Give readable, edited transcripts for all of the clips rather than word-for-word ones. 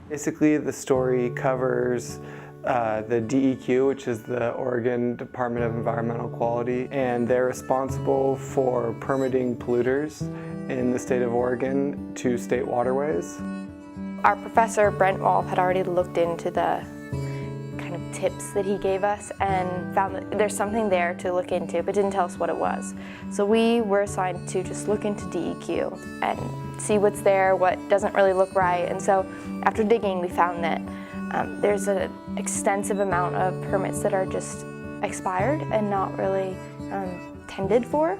Basically, the story covers the DEQ, which is the Oregon Department of Environmental Quality, and they're responsible for permitting polluters in the state of Oregon to state waterways. Our professor, Brent Wolf, had already looked into the kind of tips that he gave us and found that there's something there to look into, but didn't tell us what it was. So we were assigned to just look into DEQ and see what's there, what doesn't really look right. And so after digging, we found that there's an extensive amount of permits that are just expired and not really tended for.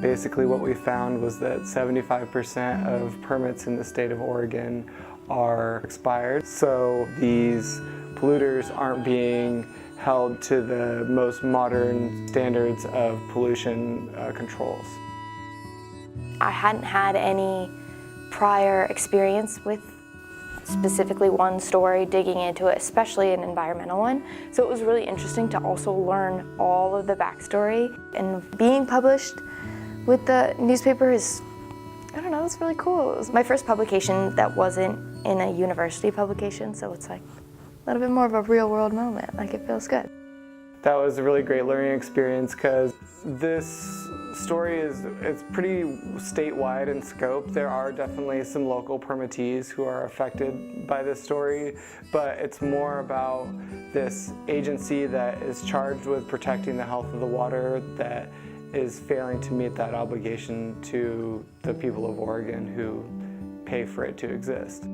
Basically what we found was that 75% of permits in the state of Oregon are expired. So these polluters aren't being held to the most modern standards of pollution controls. I hadn't had any prior experience with specifically one story, digging into it, especially an environmental one. So it was really interesting to also learn all of the backstory. And being published with the newspaper is, I don't know, it's really cool. It was my first publication that wasn't in a university publication, so it's like a little bit more of a real world moment, like it feels good. That was a really great learning experience because this story it's pretty statewide in scope. There are definitely some local permittees who are affected by this story, but it's more about this agency that is charged with protecting the health of the water that is failing to meet that obligation to the people of Oregon who pay for it to exist.